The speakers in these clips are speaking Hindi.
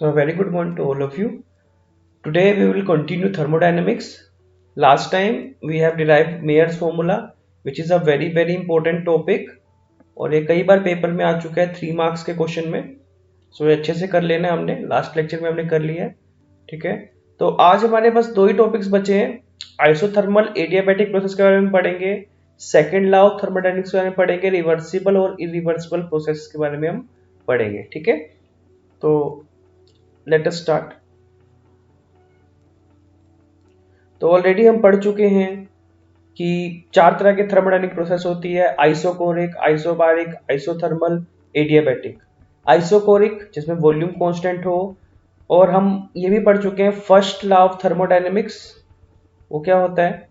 So a very good morning to all of you. Today we will continue thermodynamics. Last time we have derived Mayer's formula, which is a very important topic. और ये कई बार पेपर में आ चुका है 3 मार्क्स के क्वेश्चन में. सो ये अच्छे से कर लेना है हमने लास्ट लेक्चर में हमने कर लिया है. ठीक है, तो आज हमारे पास दो ही टॉपिक्स बचे हैं. आइसोथर्मल एडियाबैटिक प्रोसेस के बारे में पढ़ेंगे, सेकेंड लॉ ऑफ थर्मोडायनेमिक्स के बारे में पढ़ेंगे, रिवर्सिबल और इरिवर्सिबल प्रोसेस के बारे में हम पढ़ेंगे. ठीक है, तो लेट अस स्टार्ट. तो ऑलरेडी हम पढ़ चुके हैं कि 4 तरह के थर्मोडायनेमिक प्रोसेस होती है: isochoric, isobaric, isothermal, adiabatic. Isochoric जिसमें वॉल्यूम कांस्टेंट हो, और हम ये भी पढ़ चुके हैं फर्स्ट लॉ ऑफ थर्मोडायनेमिक्स. वो क्या होता है?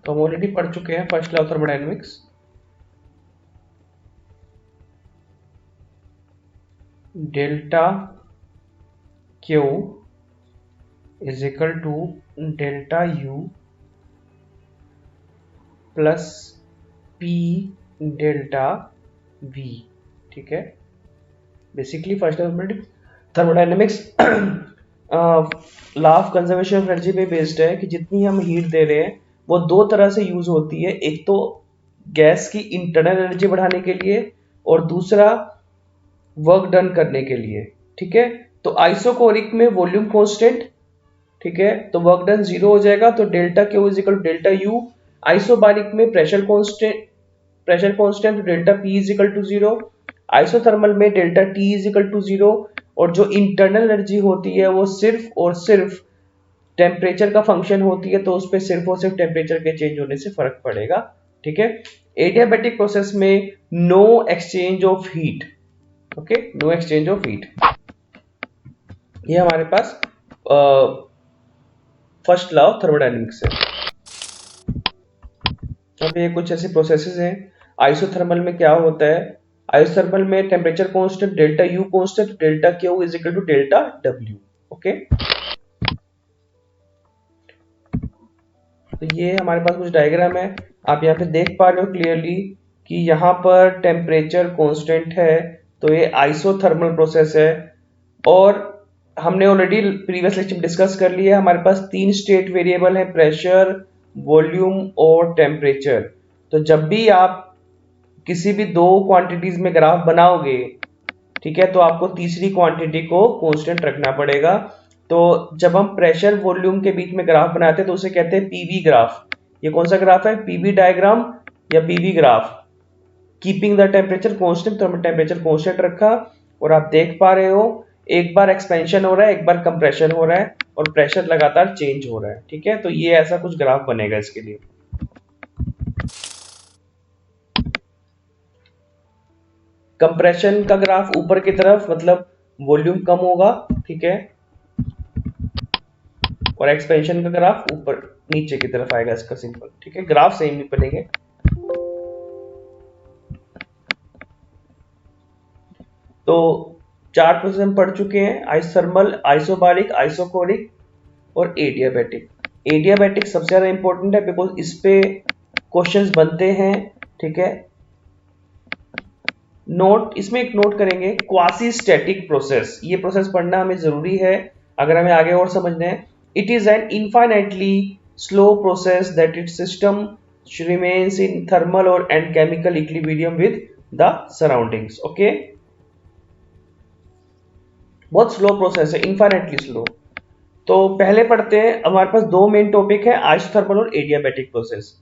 तो हम ऑलरेडी पढ़ चुके हैं first law of thermodynamics. Delta Q is equal to delta U plus P delta V. ठीक है, basically first thermodynamics law of conservation of energy पे बेस्ड है कि जितनी हम हीट दे रहे हैं वो दो तरह से यूज होती है. एक तो गैस की इंटरनल एनर्जी बढ़ाने के लिए, और दूसरा वर्क डन करने के लिए. ठीक है, तो आइसोकोरिक में वॉल्यूम कांस्टेंट, ठीक है, तो वर्क डन 0 हो जाएगा, तो delta Q is equal to delta U. Isobaric में pressure constant delta P is equal to 0. Isothermal में delta T is equal to 0. और जो इंटरनल एनर्जी होती है वो सिर्फ और सिर्फ टेम्परेचर का फंक्शन होती है, तो उस पर सिर्फ और सिर्फ टेम्परेचर के चेंज होने से फर्क पड़ेगा. ठीक है, एडियाबैटिक प्रोसेस में no exchange of heat. Okay, no exchange of heat. ये हमारे पास फर्स्ट लॉ ऑफ थर्मोडायनेमिक्स है. अब ये कुछ ऐसे प्रोसेसेस हैं. आइसोथर्मल में क्या होता है? आइसोथर्मल में temperature constant delta U constant, delta Q is equal to delta W. Okay, तो ये हमारे पास कुछ डायग्राम है. आप यहाँ पे देख पा रहे हो क्लियरली कि यहाँ पर टेम्परेचर कांस्टेंट है, तो ये आइसोथर्मल प्रोसेस है. और हमने ऑलरेडी प्रीवियस लेक्चर में डिस्कस कर लिया है, हमारे पास 3 स्टेट वेरिएबल है: प्रेशर, वॉल्यूम और टेम्परेचर. तो जब भी आप किसी भी दो क्वांटिटीज में ग्राफ बनाओगे, ठीक है, तो आपको तीसरी क्वांटिटी को कांस्टेंट रखना पड़ेगा. तो जब हम प्रेशर वॉल्यूम के बीच में ग्राफ बनाते हैं तो उसे कहते हैं पीवी ग्राफ. ये कौन सा ग्राफ है? पीवी डायग्राम या PV graph. Keeping the temperature constant, तो हमने टेम्परेचर कांस्टेंट रखा, और आप देख पा रहे हो एक बार एक्सपेंशन हो रहा है, एक बार कंप्रेशन हो रहा है, और प्रेशर लगातार चेंज हो रहा है. ठीक है, तो ये ऐसा कुछ ग्राफ बनेगा इसके लिए. कंप्रेशन का ग्राफ ऊपर की तरफ, मतलब वॉल्यूम कम होगा. ठीक है, और एक्सपेंशन का ग्राफ ऊपर नीचे की तरफ आएगा इसका सिंपल. ठीक है, ग्राफ सेम नहीं बनेंगे. तो 4 प्रोसेस हम पढ़ चुके हैं: आइसोथर्मल, आइसोबारिक, आइसोकोरिक और एडियाबैटिक. एडियाबैटिक सबसे ज्यादा इंपॉर्टेंट है बिकॉज इस पे क्वेश्चंस बनते हैं. ठीक है, नोट, इसमें एक नोट करेंगे क्वासी स्टैटिक प्रोसेस. ये प्रोसेस पढ़ना हमें जरूरी है अगर हमें आगे और समझना है. It is an infinitely slow process that its system remains in thermal और and chemical equilibrium with the surroundings. Okay, बहुत स्लो प्रोसेस है, इनफाइनाइटली स्लो. तो पहले पढ़ते हैं. हमारे पास दो मेन टॉपिक है, आइसोथर्मल और एडियाबैटिक प्रोसेस.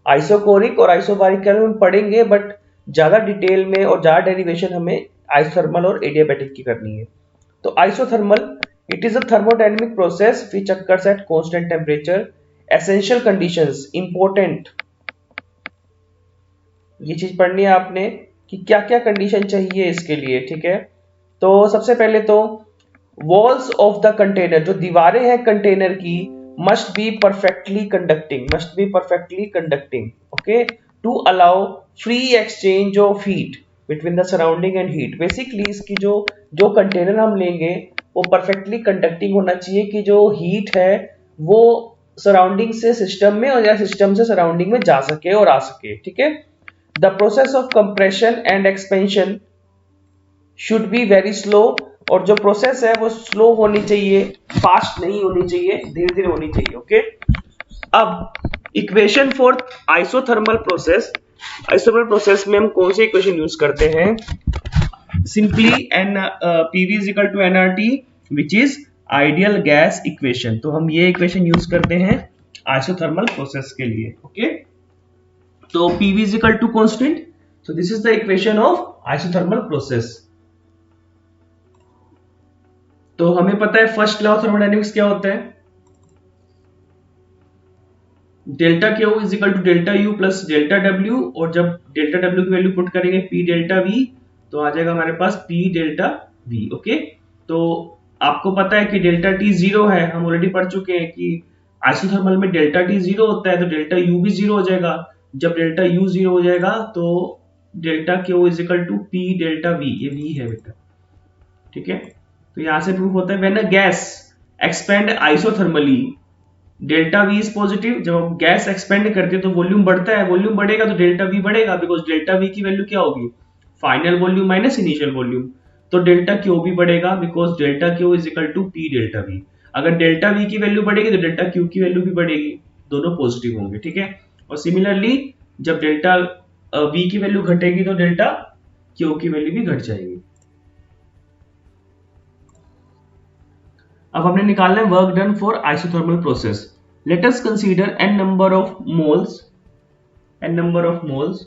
आइसोकोरिक और आइसोबारिक के हम पढ़ेंगे, बट ज्यादा डिटेल में और ज्यादा डेरिवेशन हमें आइसोथर्मल और एडियाबैटिक की करनी है. तो isothermal, it is a thermodynamic process which occurs at constant temperature. Essential conditions important, ये चीज पढ़नी है आपने कि क्या क्या कंडीशन चाहिए इसके लिए. ठीक है, तो सबसे पहले तो वॉल्स ऑफ द कंटेनर, जो दीवारें हैं कंटेनर की, must be perfectly conducting. Okay, to allow free exchange of heat between the surrounding and heat. Basically इसकी जो कंटेनर हम लेंगे वो परफेक्टली कंडक्टिंग होना चाहिए कि जो हीट है वो सराउंडिंग से सिस्टम में और या सिस्टम से सराउंडिंग में जा सके और आ सके। ठीक है, the process of compression and expansion should be very slow, और जो प्रोसेस है वो स्लो होनी चाहिए, फास्ट नहीं होनी चाहिए, धीरे धीरे होनी चाहिए। ओके, अब equation for isothermal process, isothermal process में हम कौन सी इक्वेशन यूज करते हैं? Simply n PV is equal to nRT which is ideal gas equation. तो हम ये इक्वेशन यूज करते हैं आइसोथर्मल प्रोसेस के लिए। ओके, तो PV is equal to constant, so this is the equation of isothermal process. तो हमें पता है फर्स्ट लॉ ऑफ थर्मोडायनेमिक्स क्या होता है? Delta Q is equal to delta U plus delta W, और जब डेल्टा डब्ल्यू की वैल्यू पुट करेंगे पी डेल्टा वी, तो आ जाएगा हमारे पास पी डेल्टा वी। ओके, तो आपको पता है कि डेल्टा टी जीरो है, हम ऑलरेडी पढ़ चुके हैं कि आइसोथर्मल में डेल्टा टी जीरो होता है, तो डेल्टा यू भी जीरो हो जाएगा। जब डेल्टा यू जीरो हो जाएगा तो delta Q is equal to P delta V, ये वी है बेटा। ठीक है, तो यहां से प्रूफ होता है when a gas expand isothermally delta we is positive. जब हम गैस एक्सपेंड करते हैं तो वॉल्यूम बढ़ता है, वॉल्यूम बढ़ेगा तो डेल्टा वी बढ़ेगा, बिकॉज डेल्टा वी की वैल्यू क्या होगी? Final volume minus initial volume. तो डेल्टा क्यू भी बढ़ेगा, because delta Q is equal to P delta V. अगर डेल्टा वी की वैल्यू बढ़ेगी तो डेल्टा क्यू की वैल्यू भी बढ़ेगी, दोनों पॉजिटिव होंगे। ठीक है, और सिमिलरली जब डेल्टा वी की वैल्यू घटेगी तो डेल्टा क्यू की वैल्यू भी घट जाएगी। अब हमने निकालना है work done for isothermal process. Let us consider n number of moles,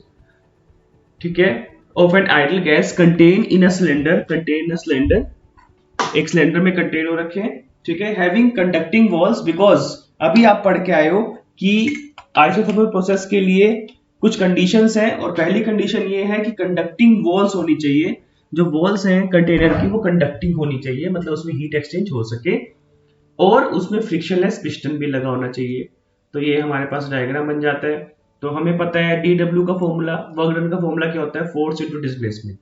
ठीक है, of an ideal gas contain in a cylinder, एक सिलेंडर में कंटेन हो रखे हैं। ठीक है, हैविंग कंडक्टिंग वॉल्स, बिकॉज अभी आप पढ़ के आए हो कि आइसोथर्मल प्रोसेस के लिए कुछ कंडीशंस हैं, और पहली कंडीशन ये है कि कंडक्टिंग वॉल्स होनी चाहिए। जो वॉल्स हैं कंटेनर की वो कंडक्टिंग होनी चाहिए, मतलब उसमें हीट एक्सचेंज हो सके, और उसमें फ्रिक्शनलेस पिस्टन भी लगा होना चाहिए। तो ये हमारे पास डायग्राम बन जाता है। तो हमें पता है DW का फॉर्मूला, वर्क डन का फॉर्मूला क्या होता है? Force into displacement.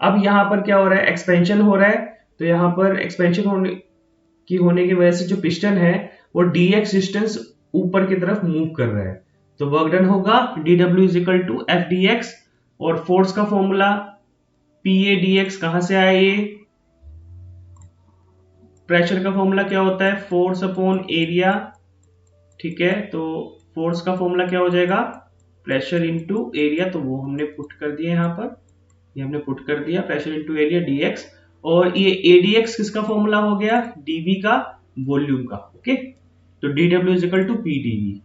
अब यहाँ पर क्या हो रहा है? एक्सपेंशन हो रहा है, तो यहाँ पर एक्सपेंशन होने की वजह से जो पिस्टन है वो dx डिस्टेंस ऊपर की तरफ मूव कर रहा है। तो वर्क डन होगा DW is equal to F D x, और फोर्स का फॉर्मूला PA dx कहां से आया? ये प्रेशर का फॉर्मूला क्या होता है? Force upon area. ठीक है, तो फोर्स का फॉर्मूला क्या हो जाएगा? प्रेशर इनटू एरिया, तो वो हमने पुट कर दिया यहाँ पर, ये हमने पुट कर दिया प्रेशर इनटू एरिया dx, और ये ADX किसका फॉर्मूला हो गया? dV का, वॉल्यूम का। ओके, तो dW is equal to PdV।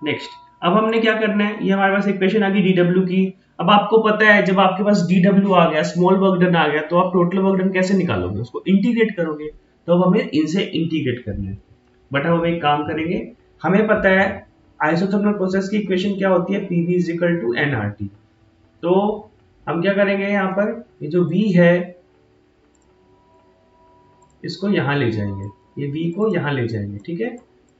Next, अब हमने क्या करना है? ये हमारे पास इक्वेशन आ गई DW की। अब आपको पता है जब आपके पास DW आ गया, स्मॉल वर्क डन आ गया, तो आप टोटल वर्क डन कैसे निकालोगे? उसको इंटीग्रेट करोगे। तो अब हमें इनसे इंटीग्रेट करना है, बट हम एक काम करेंगे। हमें पता है आइसोथर्मल प्रोसेस की इक्वेशन क्या होती है? PV is equal to nRT। तो हम क्या करेंगे? यहाँ पर ये जो V है इसको यहाँ ले जाएंगे, ये V को यहाँ ले जाएंगे। ठीक है,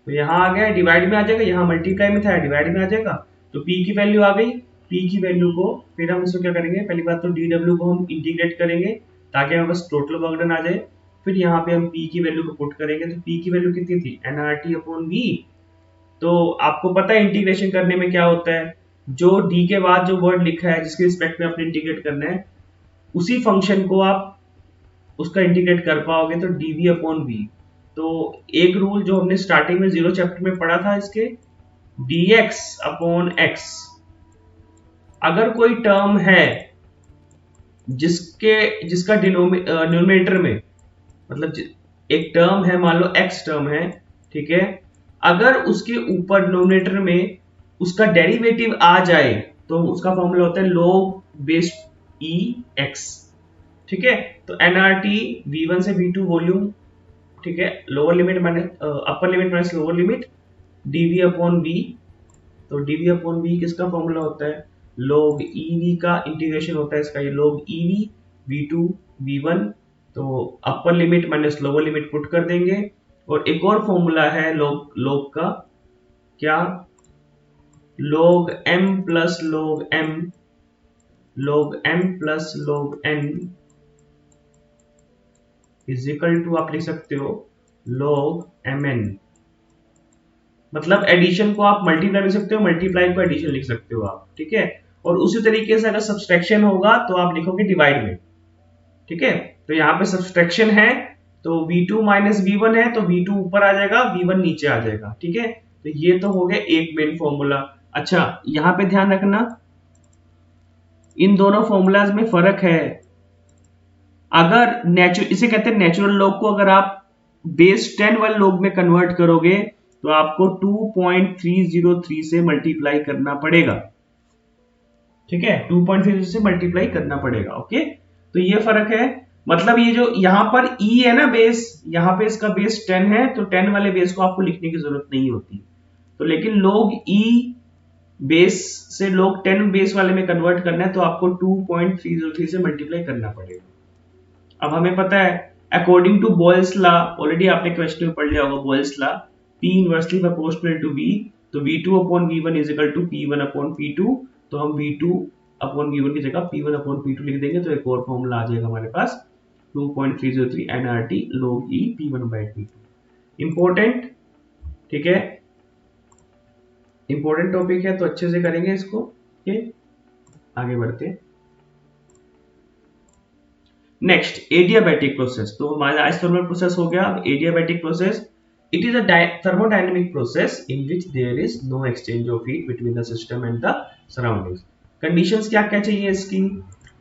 तो यहाँ आ गया, डिवाइड में आ जाएगा, यहाँ मल्टीप्लाई में था, डिवाइड में आ जाएगा। तो P की वैल्यू आ गई, P की वैल्यू को फिर हम इसको क्या करेंगे? पहली बात तो DW को हम इंटीग्रेट करेंगे ताकि हमें बस टोटल वर्क डन आ जाए। फिर यहाँ पे हम P की वैल्यू को पुट करेंगे, तो P की वैल्यू कितनी थी? nRT upon V। तो आपको पता है इंटीग्रेशन करने में क्या होता है? जो D के बाद जो वर्ड लिखा है जिसके रिस्पेक्ट में आपने इंटीग्रेट करना है, उसी फंक्शन को आप उसका इंटीग्रेट कर पाओगे, तो dv अपॉन वी। तो एक रूल जो हमने स्टार्टिंग में 0 चैप्टर में पढ़ा था, इसके dx अपॉन x, अगर कोई टर्म है जिसका डिनोमिनेटर में, मतलब एक टर्म है, मान लो x टर्म है, ठीक है, अगर उसके ऊपर डिनोमिनेटर में उसका डेरिवेटिव आ जाए तो उसका फॉर्मूला होता है log बेस e x। ठीक है, तो nRT V1 से V2 वॉल्यूम, ठीक है, lower limit minus upper limit minus lower limit dV upon V। तो dV अपॉन V किसका फॉर्मूला होता है? log EV का इंटीग्रेशन होता है इसका, ये log EV V2 V1। तो upper limit minus lower limit put कर देंगे, और एक और फॉर्मूला है log का, क्या? log M plus log M, log M plus log N is equal to, आप लिख सकते हो log mn। मतलब एडिशन को आप मल्टीप्लाई लिख सकते हो, मल्टीप्लाई को एडिशन लिख सकते हो आप, ठीक है। और उसी तरीके से अगर सब्सट्रैक्शन होगा तो आप लिखोगे डिवाइड में, ठीक है। तो यहाँ पे सब्सट्रैक्शन है तो V2 माइनस V1 है तो V2 ऊपर आ जाएगा, V1 नीचे आ जाएगा, ठीक है। तो ये तो हो गया एक मेन फॉर्मूला। अच्छा, यहाँ पे ध्यान रखना इन दोनों फॉर्मूलाज में फर्क है। अगर इसे कहते हैं नेचुरल लॉग को अगर आप बेस 10 वाले लॉग में कन्वर्ट करोगे तो आपको 2.303 से मल्टीप्लाई करना पड़ेगा, ठीक है। 2.3 से मल्टीप्लाई करना पड़ेगा, ओके। तो ये फर्क है। मतलब ये जो यहाँ पर ई है ना बेस, यहाँ पे इसका बेस 10 है तो 10 वाले बेस को आपको लिखने की जरूरत नहीं होती। तो लेकिन लोग ई बेस से लोग 10 बेस वाले में कन्वर्ट करना है तो आपको 2.303 से मल्टीप्लाई करना पड़ेगा। अब हमें पता है according to Boyle's law, already आपने क्वेश्चन में पढ़ लिया होगा Boyle's law, P inversely proportional to V, तो V2 upon V1 is equal to P1 upon P2। तो हम V2 अपॉन V1 की जगह P1 अपॉन P2 लिख देंगे तो एक और फॉर्मूला आ जाएगा हमारे पास 2.303 nRT log E P1 by P2। Important, ठीक है, इंपॉर्टेंट टॉपिक है तो अच्छे से करेंगे इसको, ठीक है। आगे बढ़ते हैं। Next adiabatic process. तो हमारा आइसोथर्मल प्रोसेस हो गया। अब adiabatic process, it is a thermodynamic process in which there is no exchange of heat between the system and the surroundings। Conditions क्या क्या चाहिए इसकी?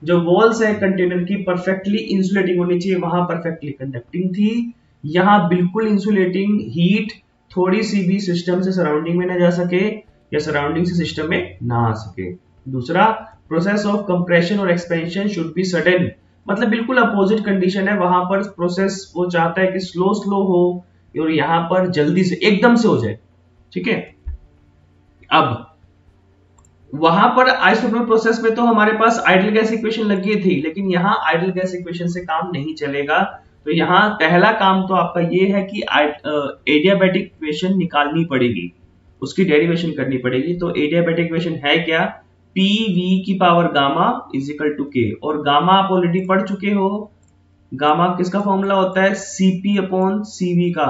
जो वॉल्स है कंटेनर की परफेक्टली इंसुलेटिंग होनी चाहिए, वहां परफेक्टली कंडक्टिंग थी, यहाँ बिल्कुल इंसुलेटिंग, हीट थोड़ी सी भी सिस्टम से सराउंडिंग में ना जा सके या सराउंडिंग से सिस्टम में ना आ सके। दूसरा, प्रोसेस ऑफ कंप्रेशन और एक्सपेंशन शुड बी सडन, मतलब बिल्कुल अपोजिट कंडीशन है, वहां पर प्रोसेस वो चाहता है कि स्लो स्लो हो और यहां पर जल्दी से एकदम से हो जाए, ठीक है। अब वहां पर आइसोथर्मल प्रोसेस में तो हमारे पास आइडियल गैस इक्वेशन लगी थी, लेकिन यहाँ आइडियल गैस इक्वेशन से काम नहीं चलेगा। तो यहाँ पहला काम तो आपका ये है कि एडियाबैटिक इक्वेशन निकालनी पड़ेगी, उसकी डेरिवेशन करनी पड़ेगी। तो एडियाबैटिक इक्वेशन है क्या? PV की power gamma is equal to K, और गामा आप ऑलरेडी पढ़ चुके हो। गामा किसका फॉर्मूला होता है? Cp अपॉन CV का,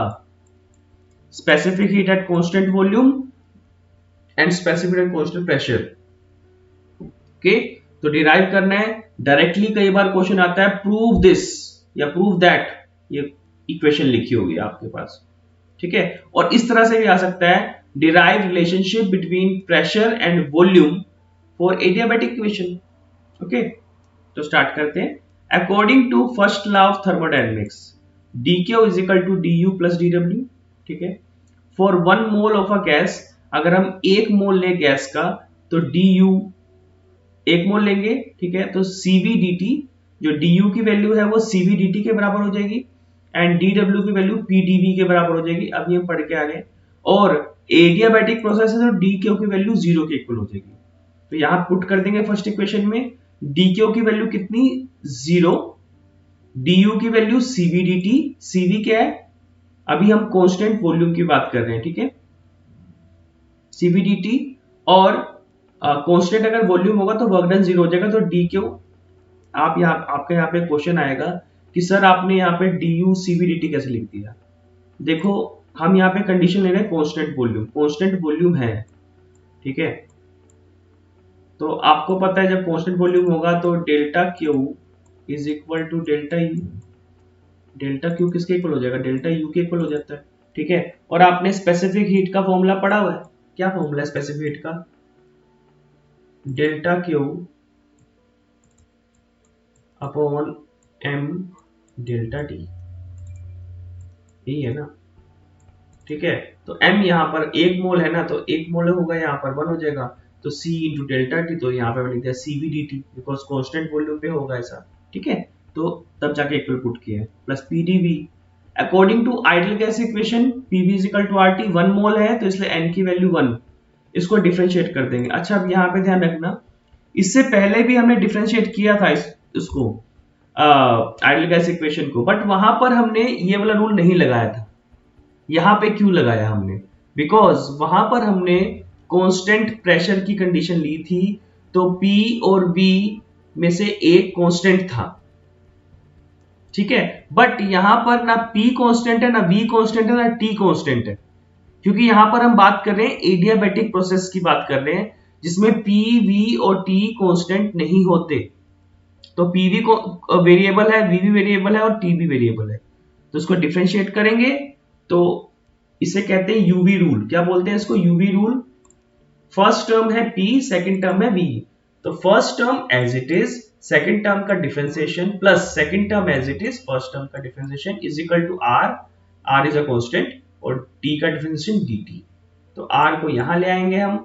specific heat at constant volume and specific at constant pressure, okay. तो डिराइव करना है डायरेक्टली। कई बार क्वेश्चन आता है प्रूव दिस या प्रूव दैट, ये इक्वेशन लिखी होगी आपके पास, ठीक है। और इस तरह से भी आ सकता है derive relationship between pressure and volume for adiabatic equation, okay. तो स्टार्ट करते हैं। According to first law of thermodynamics, dq is equal to du plus dw, ठीक है। For 1 mole of a gas, अगर हम 1 मोल ले गैस का तो du 1 मोल लेंगे, ठीक है। तो Cv dt, जो du की वैल्यू है वो Cv dt के बराबर हो जाएगी एंड dw की वैल्यू Pdv के बराबर हो जाएगी। अब ये पढ़ के आ गए। और एडियाबैटिक प्रोसेस है तो dq की वैल्यू 0 के इक्वल हो जाएगी। तो यहां पुट कर देंगे फर्स्ट इक्वेशन में, dq की वैल्यू कितनी? 0, du की वैल्यू Cv dt, Cv क्या है? अभी हम कांस्टेंट वॉल्यूम की बात कर रहे हैं, ठीक है। Cv dt और कांस्टेंट अगर वॉल्यूम होगा तो वर्क डन 0 हो जाएगा। तो dq, आप यहाँ आपके यहाँ पे क्वेश्चन आएगा कि सर आपने यहाँ पे du Cv dt कैसे लिख दिया? देखो हम यहाँ पे कंडीशन ले रहे हैं कांस्टेंट वॉल्यूम, कांस्टेंट वॉल्यूम है, ठीक है। तो आपको पता है जब कांस्टेंट वॉल्यूम होगा तो delta Q is equal to delta U। Delta Q किसके इक्वल हो जाएगा? डेल्टा U के इक्वल हो जाता है, ठीक है। और आपने स्पेसिफिक हीट का फॉर्मूला पढ़ा हुआ है, क्या फॉर्मूला है स्पेसिफिक हीट का? Delta Q upon M delta T, यही है ना, ठीक है। तो M यहाँ पर 1 मोल है ना, तो 1 मोल होगा यहाँ पर 1 हो जाएगा। तो C इंटू डेल्टा टी, तो यहाँ पे लिख दिया Cv dt because constant volume पे होगा ऐसा, ठीक है। तो तब जाके इक्वल पुट किया plus Pdv। According to ideal gas equation Pv is equal to RT, 1 mole है तो इसलिए N की वैल्यू 1, इसको डिफरेंशिएट कर देंगे। अच्छा अब यहाँ पे ध्यान रखना, इससे पहले भी हमने डिफरेंशिएट किया था इसको आइडियल गैस इक्वेशन को, बट वहां पर हमने ये वाला रूल नहीं लगाया था। यहां पे क्यों लगाया हमने? बिकॉज वहां पर हमने कांस्टेंट प्रेशर की कंडीशन ली थी, तो P और V में से एक कांस्टेंट था, ठीक है। बट यहां पर ना P कांस्टेंट है, ना V कांस्टेंट है, ना T कांस्टेंट है। क्योंकि यहाँ पर हम बात कर रहे हैं एडियाबैटिक प्रोसेस की बात कर रहे हैं, जिसमें पी, वी और टी कांस्टेंट नहीं होते। तो पीवी को वेरिएबल है, वी भी वेरिएबल है और टी भी वेरिएबल है। तो इसको डिफरेंशिएट करेंगे तो इसे कहते हैं यूवी रूल। क्या बोलते हैं इसको? UV rule. फर्स्ट टर्म है पी, सेकंड टर्म है वी। तो first term as it is, second term का differentiation plus second term as it is, first term का differentiation is equal to R. R is a constant और टी का डिफरेंशिएशन dt। तो आर को यहां ले आएंगे हम,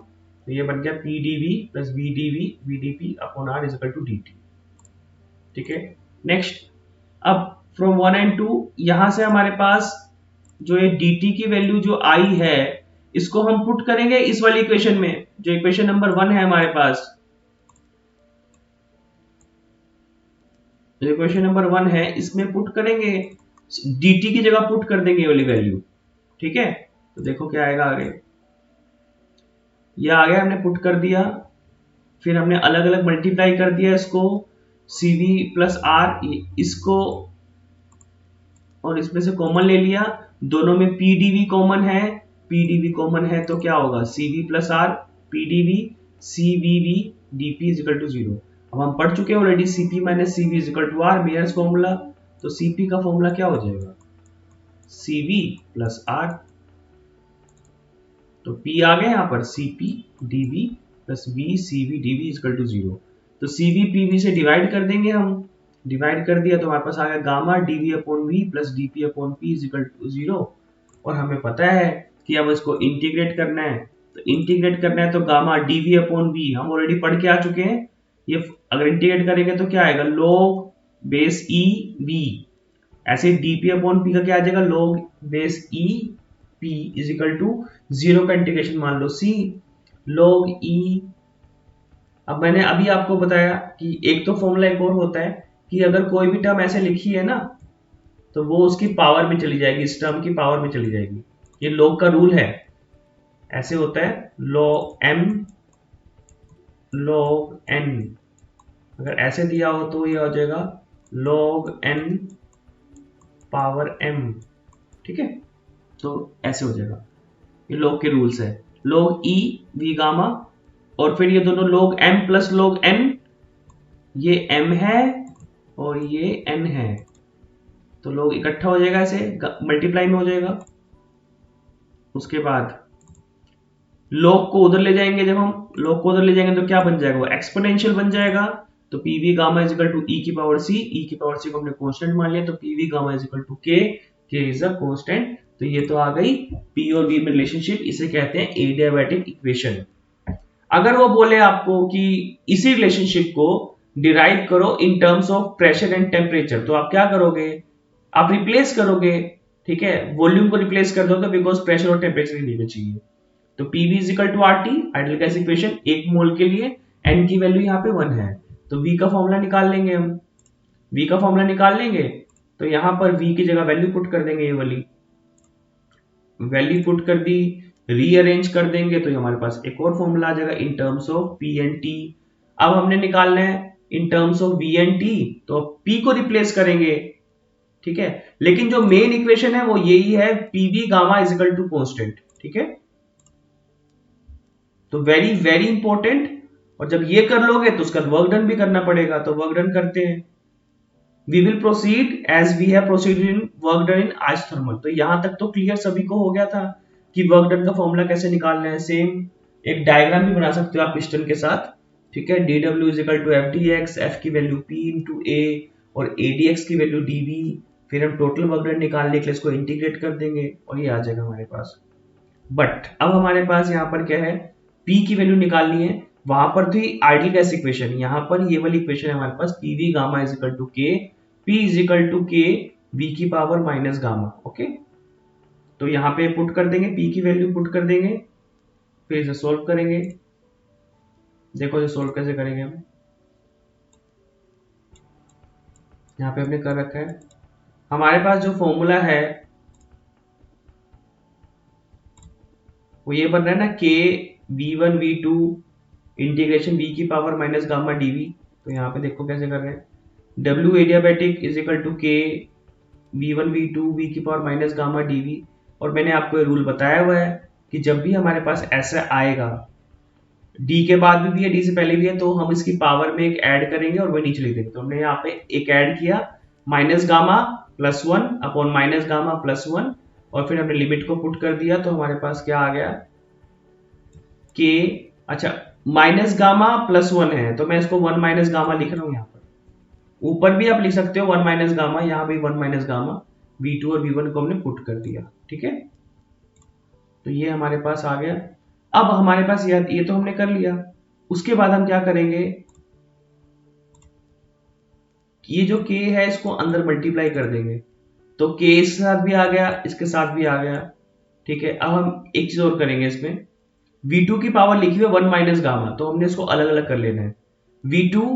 तो ये बन गया P dV plus V dV V dP upon R is equal to dt। ठीक है, नेक्स्ट। अब फ्रॉम 1 एंड 2 यहां से हमारे पास जो ये dt की वैल्यू जो आई है, इसको हम पुट करेंगे इस वाली इक्वेशन में, जो इक्वेशन नंबर 1 है हमारे पास। जो इक्वेशन नंबर 1 है इसमें पुट करेंगे, dt की जगह पुट कर देंगे ये वाली वैल्यू। ठीक है, तो देखो क्या आएगा आगे। ये आ गया, हमने पुट कर दिया, फिर हमने अलग अलग मल्टीप्लाई कर दिया इसको, cv प्लस आर, इसको और इसमें से कॉमन ले लिया। दोनों में pdv कॉमन है, pdv कॉमन है तो क्या होगा? cv plus R pdv cvv dp is equal to 0। अब हम पढ़ चुके हैं already, cp minus cv is equal to R, Mayer's formula. तो cp का फॉर्मूला क्या हो जाएगा? cv plus R. तो p आ गया यहाँ पर, cp dv plus v cv dv is equal to 0। तो cv pv से डिवाइड कर देंगे हम, डिवाइड कर दिया तो हमारे पास आ गया gamma dv upon v plus dp upon p is equal to 0। और हमें पता है कि अब इसको इंटीग्रेट करना है, तो इंटीग्रेट करना है तो गामा dv अपॉन v हम ऑलरेडी पढ़ के आ चुके हैं। ये अगर इंटीग्रेट करेंगे तो क्या आएगा? log base e v। ऐसे dp अपॉन p का क्या आ जाएगा? log base e p is equal to 0 का इंटीग्रेशन मान लो c log e। अब मैंने अभी आपको बताया कि एक तो फॉर्मूला एक और होता है कि अगर कोई भी टर्म ऐसे लिखी है ना, तो वो उसकी पावर में चली जाएगी, इस टर्म की पावर में चली जाएगी। ये log का रूल है, ऐसे होता है log m log n। अगर ऐसे दिया हो तो ये हो जाएगा log n पावर m। ठीक है, तो ऐसे हो जाएगा, ये log के रूल्स है। log e v गामा, और फिर ये दोनों log m plus log n, ये m है और ये n है, तो log इकट्ठा हो जाएगा, ऐसे मल्टीप्लाई में हो जाएगा। उसके बाद log को उधर ले जाएंगे, जब हम log को उधर ले जाएंगे तो क्या बन जाएगा? वो एक्सपोनेंशियल बन जाएगा। तो pv gamma is equal to e की पावर c, e की पावर c को हमने कांस्टेंट मान लिया, तो pv gamma is equal to k, k is a constant. तो ये तो आ गई p और v में रिलेशनशिप, इसे कहते हैं एडियाबैटिक इक्वेशन। अगर वो बोले आपको कि इसी रिलेशनशिप को डिराइव करो in terms of pressure and temperature, तो आप क्या करोगे? आप रिप्लेस करोगे। ठीक है, वॉल्यूम को रिप्लेस कर दोगे, बिकॉज प्रेशर और टेम्परेचर नहीं चाहिए। तो pv is equal to RT, ideal gas equation, 1 mole के लिए n की वैल्यू यहाँ पे 1 है, तो v का फॉर्मूला निकाल लेंगे हम। v का फॉर्मूला निकाल लेंगे तो यहाँ पर v की जगह वैल्यू पुट कर देंगे, ये वाली वैल्यू पुट कर दी, रीअरेंज कर देंगे तो हमारे पास एक और फॉर्मूला आ जाएगा in terms of p and t। अब हमने निकालना है in terms of v and t, तो p को रिप्लेस करेंगे। ठीक है, लेकिन जो मेन इक्वेशन है वो यही है, pv gamma is equal to constant. ठीक है, तो वेरी वेरी इंपॉर्टेंट। और जब ये कर लोगे तो उसका वर्क डन भी करना पड़ेगा, तो वर्क डन करते हैं। We will proceed as we have proceeded in work done in isothermal. तो यहां तक तो क्लियर सभी को हो गया था कि वर्क डन का फॉर्मूला कैसे निकालना है। सेम एक डायग्राम भी बना सकते हो आप पिस्टन के साथ। ठीक है, dw is equal to F D X, एफ की वैल्यू p इंटू ए और adx की वैल्यू dv। फिर हम टोटल वर्क डन निकालने के लिए इसको इंटीग्रेट कर देंगे और ये आ जाएगा हमारे पास। बट अब हमारे पास यहाँ पर क्या है, p की वैल्यू निकालनी है। वहां पर थी आइडियल गैस इक्वेशन, यहाँ पर ये वाली इक्वेशन है हमारे पास, pv gamma is equal to k, p is equal to k v की पावर माइनस गामा। ओके, तो यहाँ पे पुट कर देंगे, p की वैल्यू पुट कर देंगे, फिर इसे सोल्व करेंगे। देखो ये सोल्व कैसे करेंगे हम, यहाँ पे हमने कर रखा है। हमारे पास जो फॉर्मूला है वो ये बन रहा है ना, k v1 v2 integration v की पावर माइनस गामा dv। तो यहाँ पे देखो कैसे कर रहे हैं, w adiabatic is equal to k v1 v2 v की पावर माइनस गामा dv। और मैंने आपको ये रूल बताया हुआ है कि जब भी हमारे पास ऐसा आएगा, डी के बाद भी है, डी से पहले भी है, तो हम इसकी पावर में एक ऐड करेंगे और वही नीचे लिख देंगे। तो हमने यहाँ पे एक ऐड किया, minus gamma plus one upon minus gamma plus one, और फिर हमने लिमिट को पुट कर दिया, तो हमारे पास क्या आ गया के, अच्छा माइनस गामा प्लस वन है तो मैं इसको वन माइनस गामा लिख रहा हूँ यहाँ पर। ऊपर भी आप लिख सकते हो वन माइनस गामा, यहाँ भी वन माइनस गामा, V2 और V1 को हमने पुट कर दिया। ठीक है, तो ये हमारे पास आ गया। अब हमारे पास ये तो हमने कर लिया। उसके बाद हम क्या करेंगे, ये जो k है इसको अंदर मल्टीप्लाई कर देंगे, तो k इसके साथ भी आ गया, इसके साथ भी आ गया। ठीक है, अब हम एक चीज और करेंगे, इसमें V2 की पावर लिखी हुई है वन माइनस गामा, तो हमने इसको अलग अलग कर लेना है। V2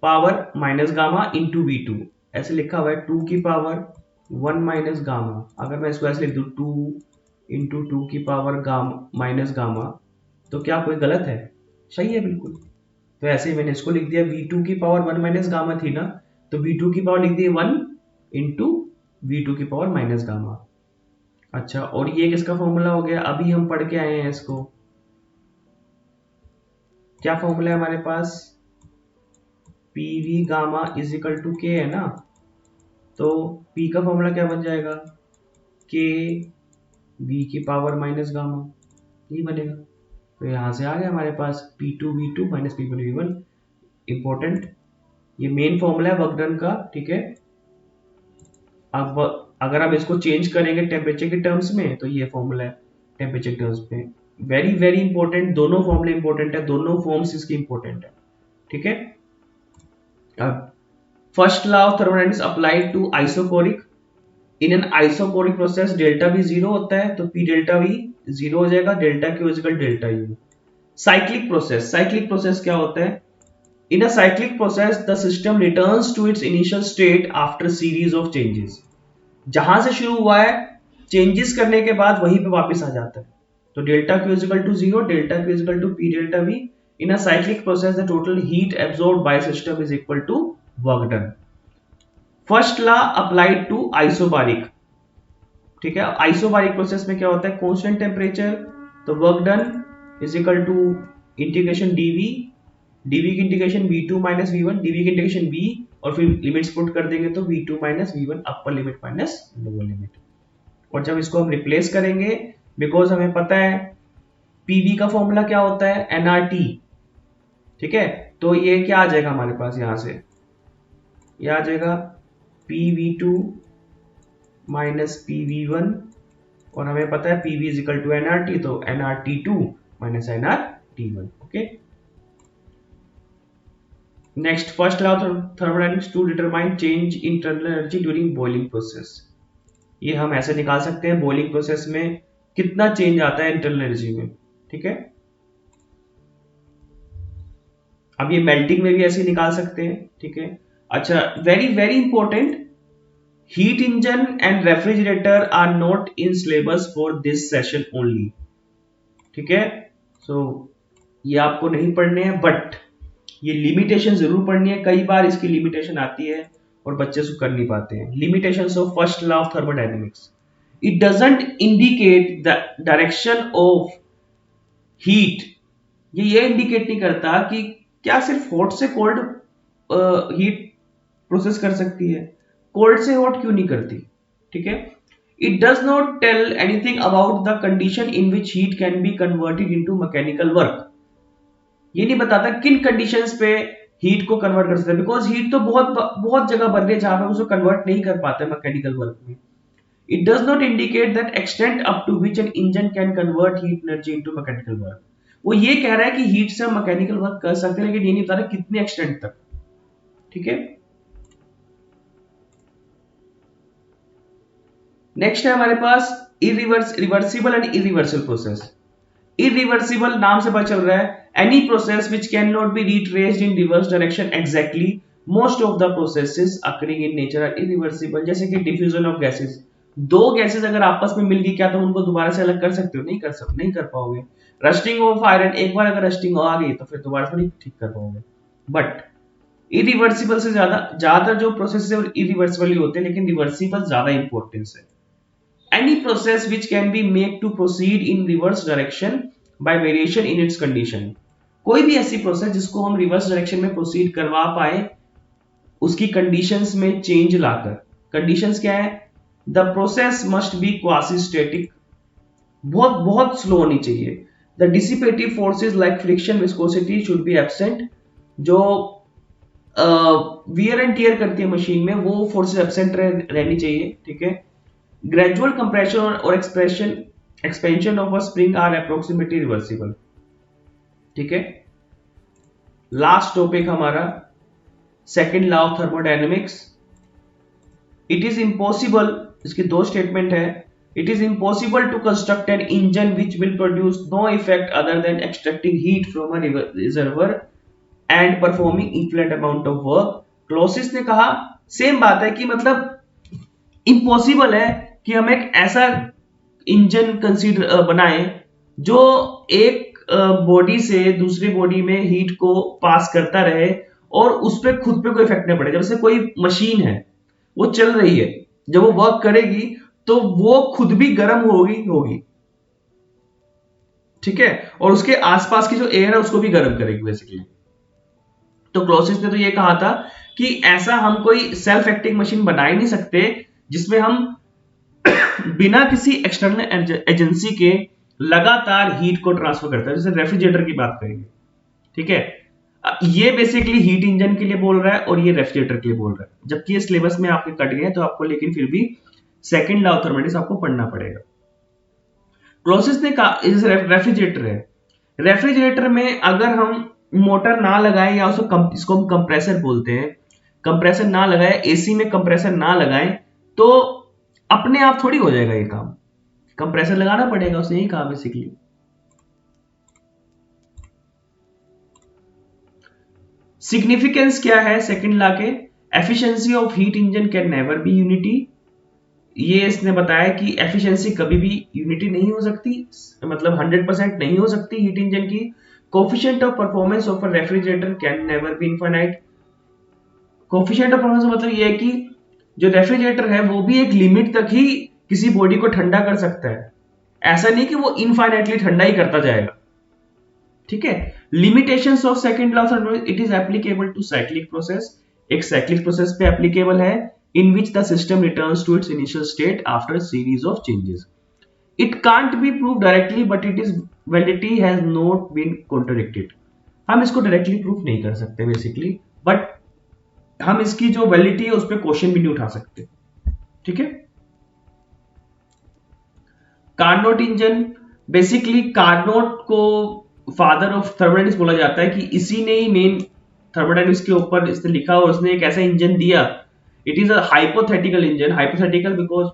power minus gamma into V2, ऐसे लिखा हुआ है 2 की पावर वन माइनस गामा। अगर मैं इसको ऐसे लिख दूं 2 इंटू 2 की पावर गामा माइनस गामा, तो क्या कोई गलत है? सही है बिल्कुल। तो ऐसे ही मैंने इसको लिख दिया, V2 की पावर वन माइनस गामा थी ना, तो V2 की पावर लिख दी वन इंटू V2 की पावर माइनस गामा। अच्छा, और ये किसका फॉर्मूला हो गया, अभी हम पढ़ के आए हैं इसको। क्या फॉर्मूला है हमारे पास, PV gamma is equal to K है ना, तो P का फॉर्मूला क्या बन जाएगा, के V की पावर माइनस गामा, ये बनेगा। तो यहां से आ गया हमारे पास P2 V2 minus P1 V1। Important, ये मेन फॉर्मूला है वर्क डन का। ठीक है, अब अगर हम इसको चेंज करेंगे टेम्परेचर के टर्म्स में, तो ये फॉर्मूला है टेम्परेचर टर्म्स में। वेरी वेरी इंपॉर्टेंट, दोनों फॉर्मूले इंपॉर्टेंट है, दोनों फॉर्म्स इसकी इंपॉर्टेंट है। ठीक है, अब first law of thermodynamics applied to isochoric. In an isochoric process delta भी जीरो होता है, तो पी डेल्टा वी जीरो हो जाएगा, delta Q equal delta U. Cyclic process, cyclic process क्या होता है, in a cyclic process the system returns to its initial state after series of changes। जहां से शुरू हुआ है, चेंजेस करने के बाद वहीं पे वापस आ जाता है। तो delta Q is equal to zero, delta Q is equal to P delta V. In a cyclic process the total heat absorbed by system is equal to work done. First law applied to isobaric. ठीक है, आइसोबारिक प्रोसेस में क्या होता है, कांस्टेंट टेम्परेचर, तो work done is equal to integration dV, dV की integration V2 minus V1, dV की इंटीग्रेशन V, और फिर लिमिट्स पुट कर देंगे तो V2 minus V1 upper limit minus lower limit. और जब इसको हम रिप्लेस करेंगे, बिकॉज हमें पता है PV का फॉर्मूला क्या होता है, nRT। ठीक है, तो ये क्या आ जाएगा हमारे पास, यहां से ये आ जाएगा PV2 माइनस PV1, और हमें पता है PV is equal to nRT, तो nRT2 minus nRT1। Okay, next, first law of thermodynamics to determine change in internal energy during boiling process. ये हम ऐसे निकाल सकते हैं, बॉइलिंग प्रोसेस में कितना चेंज आता है इंटरनल एनर्जी में। ठीक है, अब ये मेल्टिंग में भी ऐसे निकाल सकते हैं। ठीक है, अच्छा, very very important, heat engine and refrigerator are not in syllabus for this session only. ठीक है, सो ये आपको नहीं पढ़ने हैं, बट ये लिमिटेशन जरूर पढ़नी है। कई बार इसकी लिमिटेशन आती है और बच्चे उसको कर नहीं पाते हैं। Limitations of first law of thermodynamics, it doesn't indicate the direction of heat. ये इंडिकेट नहीं करता कि क्या सिर्फ हॉट से कोल्ड हीट प्रोसेस कर सकती है, कोल्ड से हॉट क्यों नहीं करती। ठीक है, it does not tell anything about the condition in which heat can be converted into mechanical work. ये नहीं बताता किन कंडीशंस पे हीट को कन्वर्ट कर सकते हैं, बिकॉज हीट तो बहुत बहुत जगह बन रही है जहां पे उसको कन्वर्ट नहीं कर पाते मैकेनिकल वर्क में। It does not indicate that extent up to which an engine can convert heat energy into mechanical work. वो ये कह रहा है कि हीट से हम मैकेनिकल वर्क कर सकते हैं, लेकिन ये नहीं बता रहा कितने एक्सटेंट तक। ठीक है, नेक्स्ट है हमारे पास reversible and irreversible process. Irreversible नाम से पता चल रहा है any process which can not be retraced in reverse direction exactly. Most of the processes occurring in nature are irreversible. जैसे कि डिफ्यूजन ऑफ गैसेस, दो गैसेस अगर आपस में मिल गई, क्या तुम उनको दोबारा से अलग कर सकते हो? नहीं कर पाओगे। रस्टिंग ऑफ आयरन, एक बार अगर रस्टिंग आ गई तो फिर दोबारा से नहीं ठीक कर पाओगे। बट इरिवर्सिबल से ज्यादातर जो प्रोसेस है वो इरिवर्सिबल ही होते हैं, लेकिन रिवर्सिबल ज्यादा इंपॉर्टेंस है। any process which can be made to proceed in reverse direction by variation in its condition। कोई भी ऐसी प्रोसेस जिसको हम रिवर्स डायरेक्शन में प्रोसीड करवा पाए उसकी कंडीशंस में चेंज लाकर। कंडीशंस क्या है? The process must be quasi static, बहुत बहुत स्लो होनी चाहिए। The dissipative forces like friction viscosity should be absent, जो वियर एंड टियर करती है मशीन में वो फोर्सेस एब्सेंट रहनी चाहिए, ठीक है। ग्रेजुअल कंप्रेशन और expansion of a spring are approximately reversible, ठीक है। लास्ट टॉपिक हमारा second law of thermodynamics. It is impossible, इसके दो स्टेटमेंट है। It is impossible to construct an engine which will produce no effect other than extracting heat from a reservoir and performing equivalent amount of work. Clausius ने कहा सेम बात है कि मतलब इम्पॉसिबल है कि हम एक ऐसा इंजन कंसीडर बनाए जो एक बॉडी से दूसरी बॉडी में हीट को पास करता रहे और उस पर खुद पे कोई इफेक्ट नहीं पड़े। जैसे कोई मशीन है वो चल रही है, जब वो वर्क करेगी तो वो खुद भी गर्म होगी, ठीक है, और उसके आसपास की जो एयर है उसको भी गर्म करेगी बेसिकली। तो क्लॉसिस ने तो ये कहा था कि ऐसा हम कोई सेल्फ एक्टिंग मशीन बना ही नहीं सकते जिसमें हम बिना किसी एक्सटर्नल एजेंसी के लगातार हीट को ट्रांसफर करता है। जैसे रेफ्रिजरेटर की बात करेंगे, ठीक है, ये बेसिकली हीट इंजन के लिए बोल रहा है और ये रेफ्रिजरेटर के लिए बोल रहा है, जबकि ये सिलेबस में आपके कट गए तो आपको लेकिन फिर भी सेकंड लॉ ऑफ थर्मोडायनेमिक्स आपको पढ़ना पड़ेगा। क्लॉसिस ने कहा रेफ्रिजरेटर है, रेफ्रिजरेटर में अगर हम मोटर ना लगाएं या इसको हम कंप्रेसर बोलते हैं, कंप्रेसर ना लगाए, एसी में कंप्रेसर ना लगाएं तो अपने आप थोड़ी हो जाएगा ये काम, कंप्रेसर लगाना पड़ेगा, उसने यही कहा बेसिकली। सिग्निफिकेंस क्या है सेकंड लॉ के? Efficiency of heat engine can never be unity. ये इसने बताया कि एफिशिएंसी कभी भी यूनिटी नहीं हो सकती, मतलब 100% नहीं हो सकती हीट इंजन की। Coefficient of performance of a refrigerator can never be infinite. Coefficient of performance मतलब ये है कि जो रेफ्रिजरेटर है वो भी एक लिमिट तक ही किसी बॉडी को ठंडा कर सकता है, ऐसा नहीं कि वो इनफाइनाइटली ठंडा ही करता जाएगा, ठीक है। Limitations of second law of thermodynamics, it is applicable to cyclic process, एक साइक्लिक प्रोसेस पे एप्लीकेबल है, in which the system returns to its initial state after series of changes. It can't be prove directly but it is validity has not been contradicted. हम इसको डायरेक्टली प्रूव नहीं कर सकते बेसिकली, बट हम इसकी जो वैलिडिटी है उस पर क्वेश्चन भी नहीं उठा सकते, ठीक है। कार्नोट इंजन, बेसिकली कार्नोट को फादर ऑफ थर्मोडायनेमिक्स बोला जाता है कि इसी ने ही मेन थर्मोडायनेमिक्स के ऊपर इसने लिखा और उसने एक ऐसा इंजन दिया। It is a hypothetical engine, hypothetical because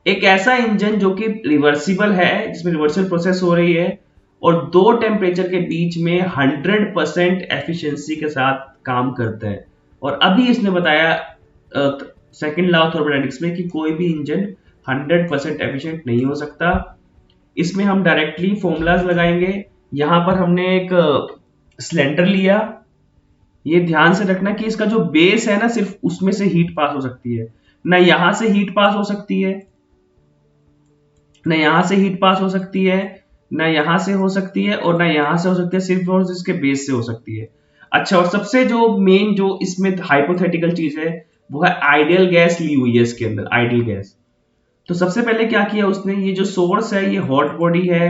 एक ऐसा इंजन जो कि रिवर्सिबल है, जिसमें रिवर्सल प्रोसेस हो रही है और दो टेम्परेचर के बीच में 100% एफिशिएंसी के साथ काम करता है। और अभी इसने बताया सेकंड लॉ ऑफ थर्मोडायनेमिक्स में कि कोई भी इंजन 100% एफिशिएंट नहीं हो सकता। इसमें हम डायरेक्टली फॉर्मूलाज लगाएंगे। यहां पर हमने एक सिलेंडर लिया, ये ध्यान से रखना कि इसका जो बेस है ना सिर्फ उसमें से हीट पास हो सकती है, ना यहां से हीट पास हो सकती है, ना यहां से हीट पास हो सकती है, ना यहां से हो सकती है और ना यहां से हो सकती है, सिर्फ और इसके बेस से हो सकती है। अच्छा, और सबसे जो मेन जो इसमें हाइपोथेटिकल चीज है वो है आइडियल गैस ली हुई है इसके अंदर, आइडियल गैस। तो सबसे पहले क्या किया उसने, ये जो सोर्स है ये हॉट बॉडी है,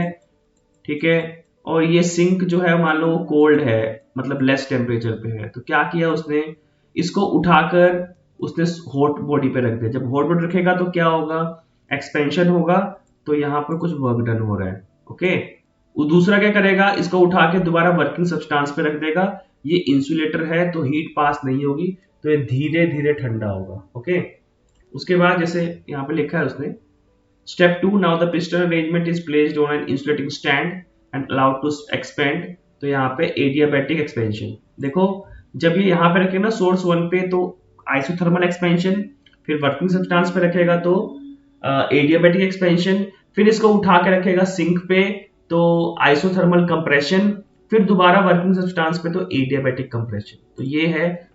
ठीक है, और ये सिंक जो है मान लो कोल्ड है, मतलब लेस टेम्परेचर पे है। तो क्या किया उसने, इसको उठाकर उसने हॉट बॉडी पे रख दिया। जब हॉट बॉडी रखेगा तो क्या होगा, एक्सपेंशन होगा, तो यहाँ पर कुछ वर्क डन हो रहा है, ओके। वो दूसरा क्या करेगा, इसको उठा के दोबारा वर्किंग सब्सटेंस पे रख देगा। ये इंसुलेटर है तो हीट पास नहीं होगी, तो ये धीरे धीरे ठंडा होगा, ओके। उसके बाद जैसे यहाँ पे लिखा है उसने, step 2, now the piston arrangement is placed on an insulating stand and allowed to expand. तो यहाँ पे एडियाबैटिक एक्सपेंशन, देखो जब ये यहाँ पे रखेगा ना सोर्स 1 पे तो आइसोथर्मल एक्सपेंशन, फिर वर्किंग सब्सटेंस पे रखेगा तो एडियाबैटिक एक्सपेंशन, फिर इसको उठा के रखेगा सिंक पे तो आइसोथर्मल कंप्रेशन, फिर दोबारा वर्किंग सब्सटेंस पे तो एडियाबैटिक कंप्रेशन। तो ये है,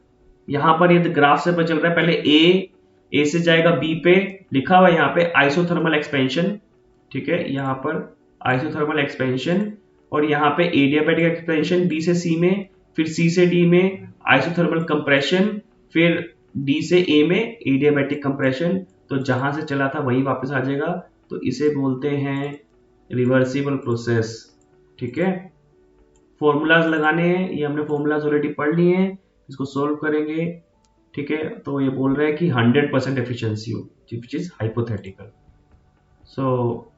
यहाँ पर ये ग्राफ से पता चल रहा है, पहले ए ए से जाएगा बी पे, लिखा हुआ है यहाँ पे आइसोथर्मल एक्सपेंशन, ठीक है, यहाँ पर आइसोथर्मल एक्सपेंशन, और यहाँ पे एडियाबैटिक एक्सपेंशन बी से सी में, फिर सी से डी में आइसोथर्मल कंप्रेशन, फिर डी से ए में एडियाबैटिक कंप्रेशन। तो जहां से चला था वही वापस आ जाएगा, तो इसे बोलते हैं रिवर्सिबल प्रोसेस, ठीक है। फॉर्मूलाज लगाने हैं, ये हमने फॉर्मूलाज ऑलरेडी पढ़ लिए हैं, इसको सोल्व करेंगे, ठीक है। तो ये बोल रहा है कि 100% एफिशिएंसी हो, विच इज हाइपोथेटिकल। सो